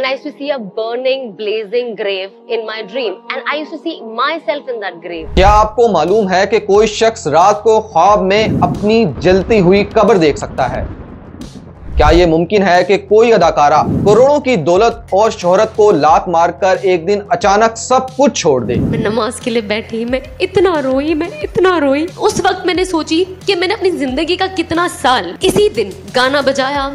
and I used to see a burning, blazing grave in my dream, and I used to see myself in that grave. क्या आपको मालूम है कि कोई शख्स रात को ख्वाब में अपनी जलती हुई कब्र देख सकता है? क्या ये मुमकिन है कि कोई अदाकारा करोड़ों की दौलत और शोहरत को लात मारकर एक दिन अचानक सब कुछ छोड़ दे? मैं नमाज के लिए बैठी, मैं इतना रोई। उस वक्त मैंने सोची कि मैंने अपनी जिंदगी का कितना साल इसी दिन गाना बजाया,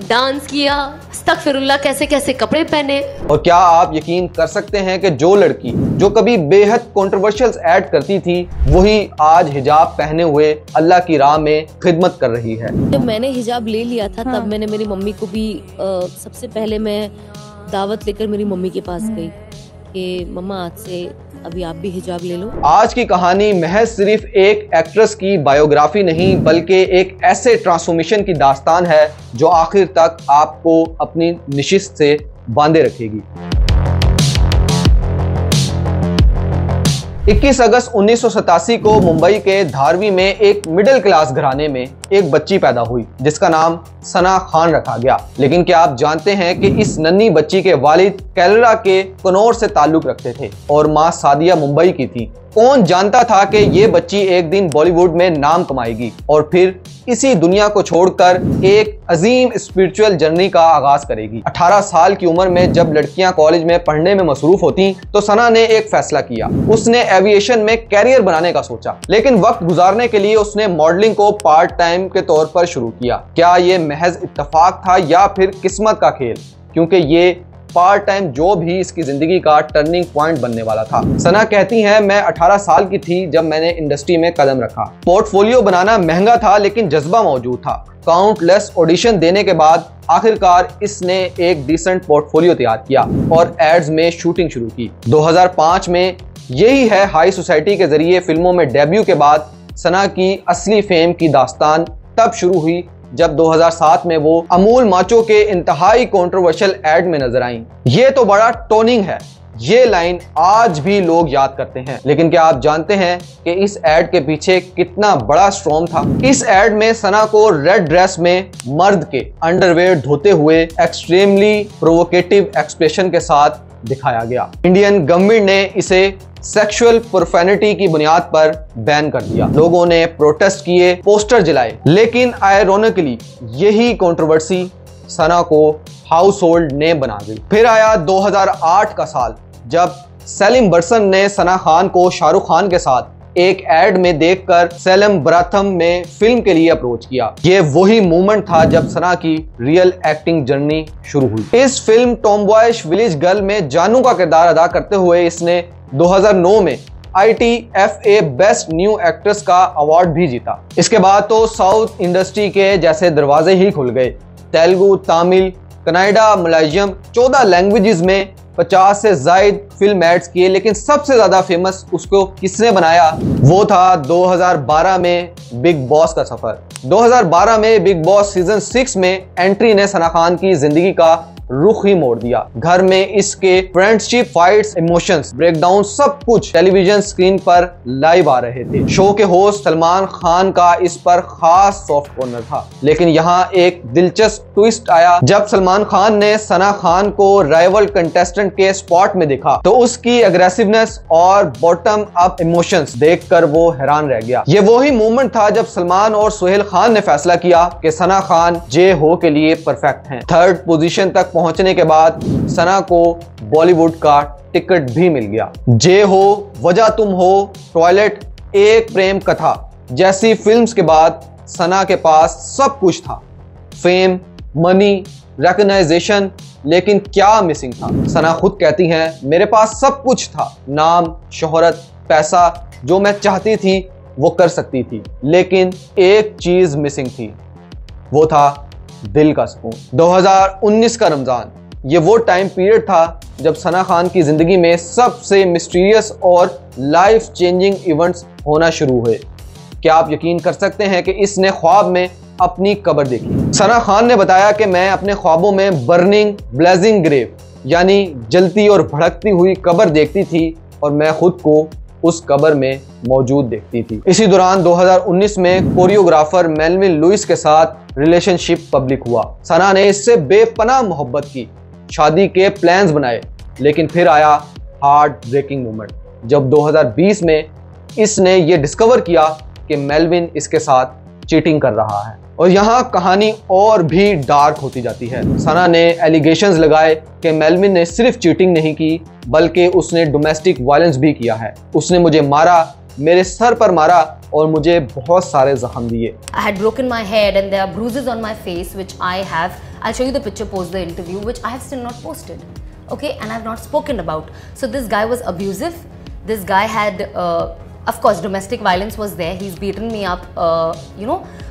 डांस किया, अस्तगफिरुल्लाह कैसे कैसे कपड़े पहने। और क्या आप यकीन कर सकते हैं कि जो लड़की जो कभी बेहद कंट्रोवर्शियल ऐड करती थी वही आज हिजाब पहने हुए अल्लाह की राह में खिदमत कर रही है। जब मैंने हिजाब ले लिया था तब मैंने मेरी मम्मी को भी सबसे पहले मैं दावत लेकर मेरी मम्मी के पास गई कि मम्मा आज से अभी आप भी हिजाब ले लो। आज की कहानी महज सिर्फ एक एक्ट्रेस की बायोग्राफी नहीं बल्कि एक ऐसे ट्रांसफॉर्मेशन की दास्तान है जो आखिर तक आपको अपनी निशिस्त से बांधे रखेगी। 21 अगस्त 1987 को मुंबई के धारवी में एक मिडिल क्लास घराने में एक बच्ची पैदा हुई जिसका नाम सना खान रखा गया। लेकिन क्या आप जानते हैं कि इस नन्ही बच्ची के वालिद केरला के कनौर से ताल्लुक रखते थे और मां सादिया मुंबई की थी। कौन जानता था कि ये बच्ची एक दिन बॉलीवुड में नाम कमाएगी और फिर इसी दुनिया को छोड़कर एक अजीम स्पिरिचुअल जर्नी का आगाज करेगी। 18 साल की उम्र में जब लड़कियां कॉलेज में पढ़ने में मसरूफ होती तो सना ने एक फैसला किया। उसने एविएशन में कैरियर बनाने का सोचा, लेकिन वक्त गुजारने के लिए उसने मॉडलिंग को पार्ट टाइम के तौर पर शुरू किया। क्या ये महज इत्तेफाक था या फिर किस्मत का खेल? क्योंकि ये पार्ट टाइम जॉब ही इसकी जिंदगी का टर्निंग पॉइंट बनने वाला था। सना कहती हैं, मैं 18 साल की थी जब मैंने इंडस्ट्री में कदम रखा। पोर्टफोलियो बनाना महंगा था लेकिन जज्बा मौजूद था। काउंटलेस ऑडिशन देने के बाद आखिरकार इसने एक डिसेंट पोर्टफोलियो तैयार किया और एड्स में शूटिंग शुरू की। 2005 में यही है हाई सोसाइटी के जरिए फिल्मों में डेब्यू के बाद सना की असली फेम की दास्तान तब शुरू हुई जब 2007 में वो अमूल माचो के इंतहाई कंट्रोवर्शियल एड में नजर आई। ये तो बड़ा टोनिंग है, ये लाइन आज भी लोग याद करते हैं। लेकिन क्या आप जानते हैं कि इस एड के पीछे कितना बड़ा स्ट्रॉम था? इस एड में सना को रेड ड्रेस में मर्द के अंडरवेयर धोते हुए एक्सट्रीमली प्रोवोकेटिव एक्सप्रेशन के साथ दिखाया गया। इंडियन गवर्नमेंट ने इसे सेक्सुअल प्रोफेनिटी की बुनियाद पर बैन कर दिया। लोगों ने प्रोटेस्ट किए, पोस्टर जलाए, लेकिन आयरोनिकली यही कंट्रोवर्सी सना को हाउस होल्ड नेम बना गई। फिर आया 2008 का साल जब सेलिम बर्सन ने सना खान को शाहरुख खान के साथ एक एड में देखकर सेलम ब्राथम में फिल्म के लिए अप्रोच किया। ये वही मूवमेंट था जब सना की रियल एक्टिंग जर्नी शुरू हुई। इस फिल्म टॉमबॉयश विलेज गर्ल में जानू का किरदार अदा करते हुए इसने 2009 में ITFA बेस्ट न्यू एक्ट्रेस का अवार्ड भी जीता। इसके बाद तो साउथ इंडस्ट्री के जैसे दरवाजे ही खुल गए। तेलुगु, तमिल, कन्नड़ा, मलयालम 14 लैंग्वेजेस में 50 से ज्यादा फिल्म एड्स किए, लेकिन सबसे ज्यादा फेमस उसको किसने बनाया? वो था 2012 में बिग बॉस का सफर। 2012 में बिग बॉस सीजन 6 में एंट्री ने सना खान की जिंदगी का रुख ही मोड़ दिया। घर में इसके फ्रेंडशिप, फाइट्स, इमोशंस, ब्रेकडाउन सब कुछ टेलीविजन स्क्रीन पर लाइव आ रहे थे। शो के होस्ट सलमान खान का इस पर खास सॉफ्ट कॉर्नर था। लेकिन यहाँ एक दिलचस्प ट्विस्ट आया जब सलमान खान ने सना खान को राइवल कंटेस्टेंट के स्पॉट में देखा तो उसकी अग्रेसिवनेस और बॉटम अप इमोशंस देखकर वो हैरान रह गया। ये वही मोमेंट था जब सलमान और सोहेल खान ने फैसला किया कि सना खान जे हो के लिए परफेक्ट हैं। थर्ड पोजीशन तक पहुंचने के बाद सना को बॉलीवुड का टिकट भी मिल गया। जे हो, वजह तुम हो, टॉयलेट, एक प्रेम कथा जैसी फिल्म्स के बाद सना के पास सब कुछ था। फेम, मनी, रिकॉग्नाइजेशन, लेकिन क्या मिसिंग था? सना खुद कहती हैं, मेरे पास सब कुछ था, नाम, शोहरत, पैसा, जो मैं चाहती थी वो कर सकती थी, लेकिन एक चीज मिसिंग थी, वो था दिल का सुकून। 2019 का रमजान, ये वो टाइम पीरियड था जब सना खान की जिंदगी में सबसे मिस्टीरियस और लाइफ चेंजिंग इवेंट्स होना शुरू हुए। क्या आप यकीन कर सकते हैं कि इसने ख्वाब में अपनी कब्र देखी? सना खान ने बताया कि मैं अपने ख्वाबों में बर्निंग ब्लेजिंग ग्रेव यानी जलती और भड़कती हुई कब्र देखती थी और मैं खुद को उस कब्र में मौजूद देखती थी। इसी दौरान 2019 में कोरियोग्राफर मेलविन लुइस के साथ रिलेशनशिप पब्लिक हुआ। सना ने इससे बेपनाह मोहब्बत की। शादी के प्लान्स बनाए, लेकिन फिर आया हार्ट ब्रेकिंग मोमेंट जब 2020 में इसने ये डिस्कवर किया कि मेलविन इसके साथ चीटिंग कर रहा है। और यहाँ कहानी और भी डार्क होती जाती है। सना ने एलिगेशंस लगाए कि मेलविन ने सिर्फ चीटिंग नहीं की बल्कि उसने डोमेस्टिक वायलेंस भी किया है। उसने मुझे मारा, मेरे सर पर मारा और मुझे बहुत सारे जख्म दिए। I had broken my head and there are bruises on my face which I have. I'll show you the picture post the interview which I have still not posted. Okay, and I've not spoken about. So this guy was abusive. This guy had, of course, domestic violence was there. He's beaten me up,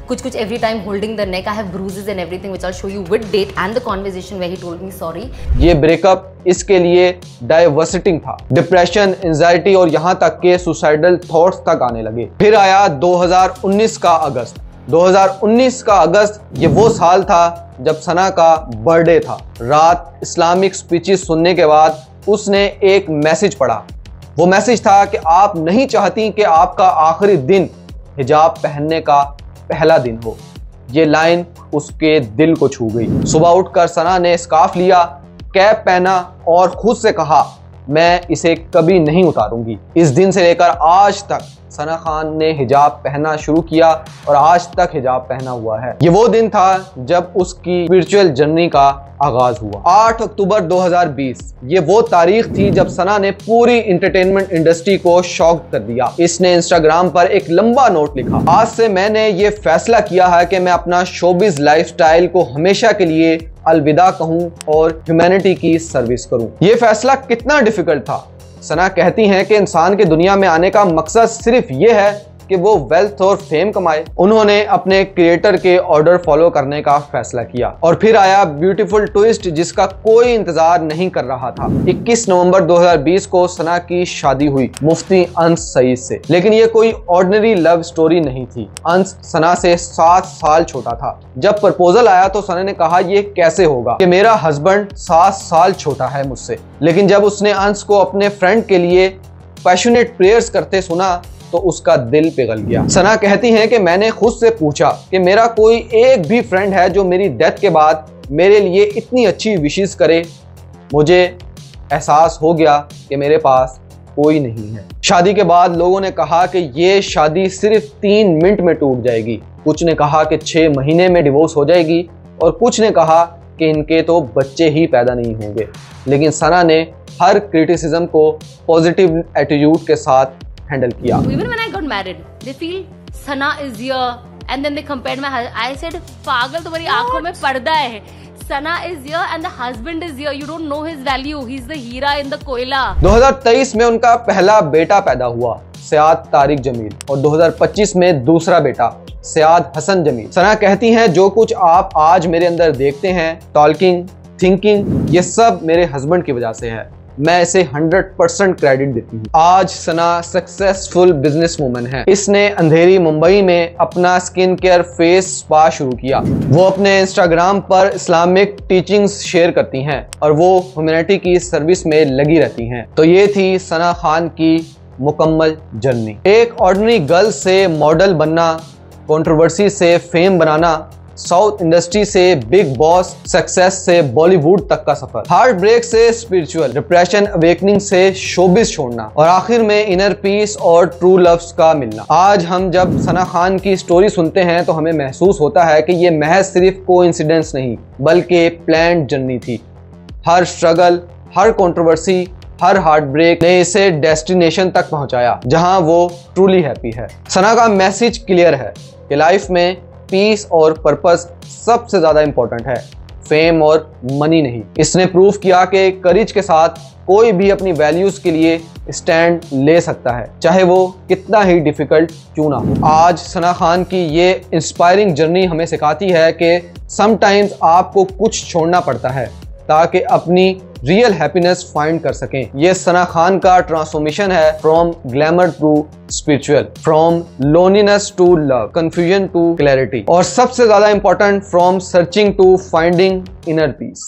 kuch every time holding the neck. I have bruises and everything which I'll show you with date and the conversation where he told me sorry. ये breakup इसके लिए डाइवर्सिटिंग था। Depression, anxiety और यहाँ तक के suicidal thoughts तक आने लगे। फिर आया 2019 का अगस्त। 2019 का अगस्त ये वो साल था जब सना का बर्थडे था। रात इस्लामिक स्पीचेस सुनने के बाद उसने एक मैसेज पढ़ा। वो मैसेज था कि आप नहीं चाहती कि आपका आखिरी दिन हिजाब पहनने का पहला दिन हो। ये लाइन उसके दिल को छू गई। सुबह उठकर सना ने स्कार्फ लिया, कैप पहना और खुद से कहा मैं इसे कभी नहीं उतारूंगी। इस दिन से लेकर आज तक सना खान ने हिजाब पहनना शुरू किया और आज तक हिजाब पहना हुआ है। ये वो दिन था जब उसकी स्पिरिचुअल जर्नी का आगाज हुआ। 8 अक्टूबर 2020 ये वो तारीख थी जब सना ने पूरी एंटरटेनमेंट इंडस्ट्री को शॉक कर दिया। इसने इंस्टाग्राम पर एक लंबा नोट लिखा, आज से मैंने ये फैसला किया है कि मैं अपना शोबिज लाइफस्टाइल को हमेशा के लिए अलविदा कहूं और ह्यूमैनिटी की सर्विस करूं। ये फैसला कितना डिफिकल्ट था। सना कहती हैं कि इंसान के दुनिया में आने का मकसद सिर्फ ये है कि वो वेल्थ और फेम कमाए। उन्होंने अपने क्रिएटर के ऑर्डर फॉलो करने का फैसला किया और फिर आया ब्यूटीफुल ट्विस्ट जिसका कोई इंतजार नहीं कर रहा था। 21 नवंबर 2020 को सना की शादी हुई मुफ्ती अंस सईद से। लेकिन ये कोई ऑर्डिनरी लव स्टोरी नहीं थी। अंस सना से 7 साल छोटा था। जब प्रपोजल आया तो सना ने कहा ये कैसे होगा कि मेरा हस्बैंड 7 साल छोटा है मुझसे। लेकिन जब उसने अंस को अपने फ्रेंड के लिए पैशनेट प्रेयर्स करते सुना तो उसका दिल पिघल गया। सना कहती हैं कि मैंने खुद से पूछा कि मेरा कोई एक भी फ्रेंड है जो मेरी डेथ के बाद मेरे लिए इतनी अच्छी विशेस करे। मुझे एहसास हो गया कि मेरे पास कोई नहीं है। शादी के बाद लोगों ने कहा कि ये शादी सिर्फ 3 मिनट में टूट जाएगी। कुछ ने कहा कि 6 महीने में डिवोर्स हो जाएगी और कुछ ने कहा कि इनके तो बच्चे ही पैदा नहीं होंगे। लेकिन सना ने हर क्रिटिसिज्म को पॉजिटिव एटीट्यूड के साथ हैंडल किया। Even when I got married, they feel Sana is here, and then they compared my husband. I said, पागल तुम्हारी आंखों में पर्दा है। Sana is here and the husband is here. You don't know his value. He's the Heera in the कोयला। 2023 में उनका पहला बेटा पैदा हुआ, सयाद तारिक जमील, और 2025 में दूसरा बेटा सयाद हसन जमील। सना कहती हैं जो कुछ आप आज मेरे अंदर देखते हैं, टॉकिंग, थिंकिंग, ये सब मेरे हस्बैंड की वजह से है। मैं इसे 100% क्रेडिट देती हूँ। आज सना सक्सेसफुल बिजनेस वूमन है। इसने अंधेरी मुंबई में अपना स्किन केयर फेस स्पा शुरू किया। वो अपने इंस्टाग्राम पर इस्लामिक टीचिंग्स शेयर करती हैं और वो ह्यूमैनिटी की सर्विस में लगी रहती हैं। तो ये थी सना खान की मुकम्मल जर्नी। एक ऑर्डिनरी गर्ल से मॉडल बनना, कंट्रोवर्सी से फेम बनाना, साउथ इंडस्ट्री से बिग बॉस सक्सेस से बॉलीवुड तक का सफर, हार्ट ब्रेक से स्पिरिचुअल, डिप्रेशन अवेकनिंग से शोबिस छोड़ना और आखिर में इनर पीस और ट्रू लव्स का मिलना। आज हम जब सना खान की स्टोरी सुनते हैं तो हमें महसूस होता है कि ये महज सिर्फ कोइंसिडेंस नहीं बल्कि प्लान्ड जर्नी थी। हर स्ट्रगल, हर कंट्रोवर्सी, हर हार्ट ब्रेक ने इसे डेस्टिनेशन तक पहुंचाया जहां वो ट्रूली हैप्पी है। सना का मैसेज क्लियर है कि लाइफ में पीस और पर्पस सबसे ज्यादा इंपॉर्टेंट है, फेम और मनी नहीं। इसने प्रूव किया कि करेज के साथ कोई भी अपनी वैल्यूज के लिए स्टैंड ले सकता है, चाहे वो कितना ही डिफिकल्ट क्यों ना हो। आज सना खान की ये इंस्पायरिंग जर्नी हमें सिखाती है कि समटाइम्स आपको कुछ छोड़ना पड़ता है ताकि अपनी रियल हैप्पीनेस फाइंड कर सकें। ये सना खान का ट्रांसफॉर्मेशन है, from glamour to spiritual, from loneliness to love, confusion to clarity और सबसे ज्यादा important from searching to finding inner piece.